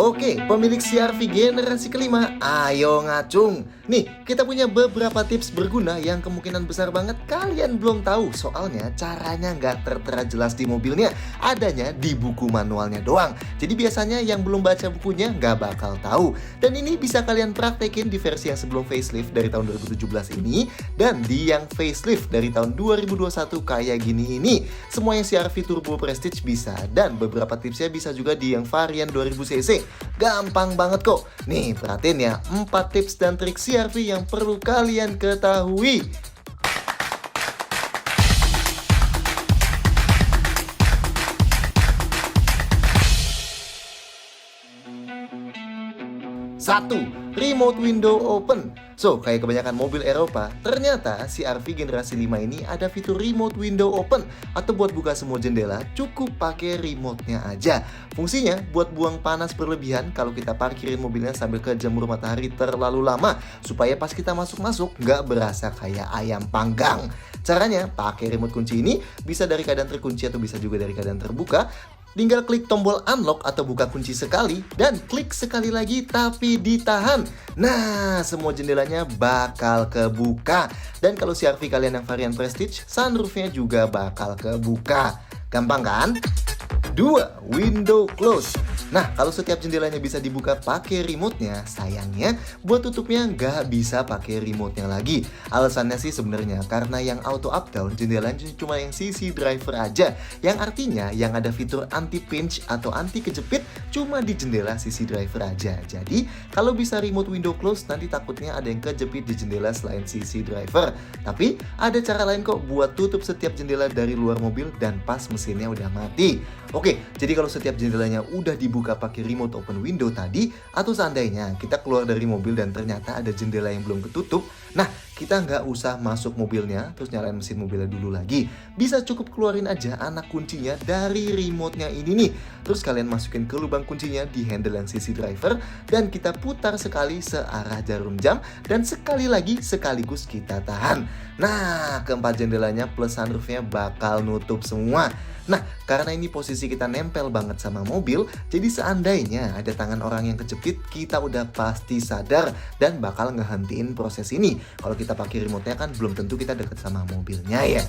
Oke, pemilik CR-V generasi kelima, ayo ngacung. Nih, kita punya beberapa tips berguna yang kemungkinan besar banget kalian belum tahu. Soalnya caranya nggak tertera jelas di mobilnya, adanya di buku manualnya doang. Jadi biasanya yang belum baca bukunya nggak bakal tahu. Dan ini bisa kalian praktekin di versi yang sebelum facelift dari tahun 2017 ini, dan di yang facelift dari tahun 2021 kayak gini ini. Semua yang CR-V Turbo Prestige bisa, dan beberapa tipsnya bisa juga di yang varian 2000cc. Gampang banget kok. Nih, perhatiin ya, 4 tips dan trik CR-V yang perlu kalian ketahui. Satu, remote window open. So, kayak kebanyakan mobil Eropa, ternyata CR-V generasi 5 ini ada fitur remote window open, atau buat buka semua jendela cukup pakai remote-nya aja. Fungsinya buat buang panas berlebihan kalau kita parkirin mobilnya sambil kejemur matahari terlalu lama, supaya pas kita masuk-masuk nggak berasa kayak ayam panggang. Caranya, pakai remote kunci ini bisa dari keadaan terkunci atau bisa juga dari keadaan terbuka. Tinggal klik tombol unlock atau buka kunci sekali, dan klik sekali lagi tapi ditahan. Nah, semua jendelanya bakal kebuka. Dan kalau CR-V kalian yang varian Prestige, sunroofnya juga bakal kebuka. Gampang kan? 2. Window close. Nah, kalau setiap jendelanya bisa dibuka pakai remote-nya, sayangnya buat tutupnya nggak bisa pakai remote-nya lagi. Alasannya sih sebenarnya karena yang auto up down jendelanya cuma yang CC driver aja, yang artinya yang ada fitur anti pinch atau anti kejepit cuma di jendela CC driver aja. Jadi kalau bisa remote window close, nanti takutnya ada yang kejepit di jendela selain CC driver. Tapi ada cara lain kok buat tutup setiap jendela dari luar mobil dan pas mesinnya udah mati. Oke, jadi kalau setiap jendelanya udah dibuka pakai remote open window tadi, atau seandainya kita keluar dari mobil dan ternyata ada jendela yang belum ketutup, nah kita nggak usah masuk mobilnya terus nyalain mesin mobilnya dulu lagi. Bisa cukup keluarin aja anak kuncinya dari remote-nya ini nih. Terus kalian masukin ke lubang kuncinya di handle yang CC driver, dan kita putar sekali searah jarum jam, dan sekali lagi sekaligus kita tahan. Nah, keempat jendelanya plus sunroofnya bakal nutup semua. Nah, karena ini posisi kita nempel banget sama mobil, jadi seandainya ada tangan orang yang kejepit, kita udah pasti sadar dan bakal ngehentiin proses ini. Kalau kita pakai remote-nya kan belum tentu kita deket sama mobilnya ya.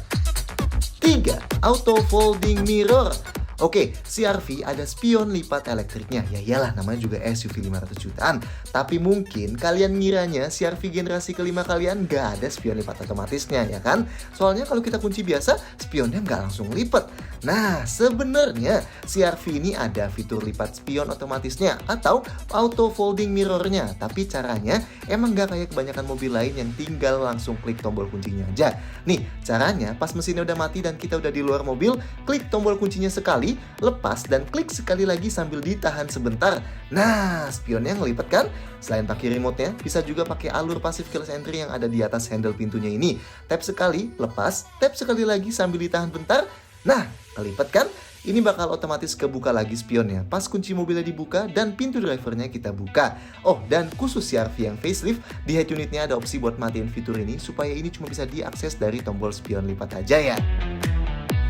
3. Auto folding mirror. Oke, CR-V ada spion lipat elektriknya. Ya iyalah, namanya juga SUV 500 jutaan. Tapi mungkin kalian ngiranya CR-V generasi kelima kalian nggak ada spion lipat otomatisnya, ya kan? Soalnya kalau kita kunci biasa, spionnya nggak langsung lipat. Nah, sebenarnya CR-V ini ada fitur lipat spion otomatisnya atau auto folding mirrornya. Tapi caranya emang nggak kayak kebanyakan mobil lain yang tinggal langsung klik tombol kuncinya aja. Nih, caranya pas mesinnya udah mati dan kita udah di luar mobil, klik tombol kuncinya sekali, lepas dan klik sekali lagi sambil ditahan sebentar. Nah, spionnya ngelipat kan? Selain pakai remote-nya, bisa juga pakai alur passive keyless entry yang ada di atas handle pintunya ini. Tap sekali, lepas, tap sekali lagi sambil ditahan bentar. Nah, kelipat kan? Ini bakal otomatis kebuka lagi spionnya pas kunci mobilnya dibuka dan pintu drivernya kita buka. Oh, dan khusus CR-V yang facelift, di head unitnya ada opsi buat matiin fitur ini supaya ini cuma bisa diakses dari tombol spion lipat aja ya.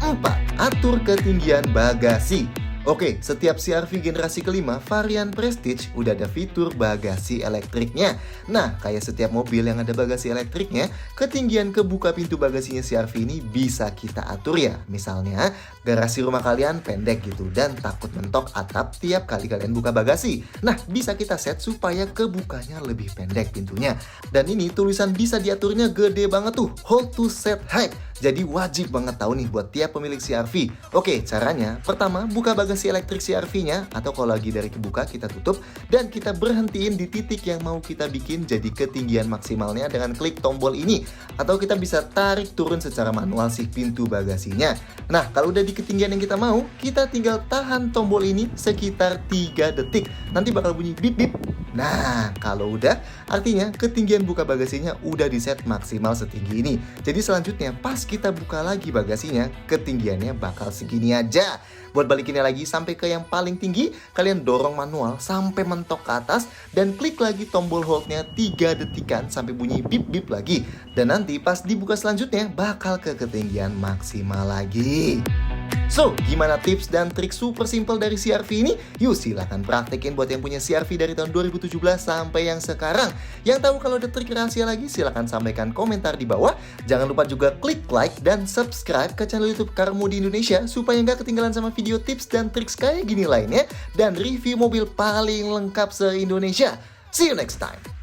4. Atur ketinggian bagasi. Oke, setiap CR-V generasi kelima varian Prestige udah ada fitur bagasi elektriknya. Nah, kayak setiap mobil yang ada bagasi elektriknya, ketinggian kebuka pintu bagasinya CR-V ini bisa kita atur ya. Misalnya, garasi rumah kalian pendek gitu dan takut mentok atap tiap kali kalian buka bagasi. Nah, bisa kita set supaya kebukanya lebih pendek pintunya. Dan ini tulisan bisa diaturnya gede banget tuh, hold to set height. Jadi wajib banget tahu nih buat tiap pemilik CR-V. Oke, caranya pertama buka bagasi elektrik CR-V-nya, atau kalau lagi dari kebuka kita tutup dan kita berhentiin di titik yang mau kita bikin jadi ketinggian maksimalnya dengan klik tombol ini, atau kita bisa tarik turun secara manual si pintu bagasinya. Nah, kalau udah di ketinggian yang kita mau, kita tinggal tahan tombol ini sekitar 3 detik. Nanti bakal bunyi bip bip. Nah, kalau udah, artinya ketinggian buka bagasinya udah di set maksimal setinggi ini. Jadi selanjutnya pas kita buka lagi bagasinya, ketinggiannya bakal segini aja. Buat balikinnya lagi sampai ke yang paling tinggi, kalian dorong manual sampai mentok ke atas dan klik lagi tombol holdnya 3 detikan sampai bunyi bip-bip lagi. Dan nanti pas dibuka selanjutnya bakal ke ketinggian maksimal lagi. So, gimana tips dan trik super simple dari CR-V ini? Yuk silahkan praktekin buat yang punya CR-V dari tahun 2017 sampai yang sekarang. Yang tahu kalau ada trik rahasia lagi, silahkan sampaikan komentar di bawah. Jangan lupa juga klik like dan subscribe ke channel YouTube Car Mode Indonesia supaya nggak ketinggalan sama video tips dan trik kayak gini lainnya dan review mobil paling lengkap se-Indonesia. See you next time!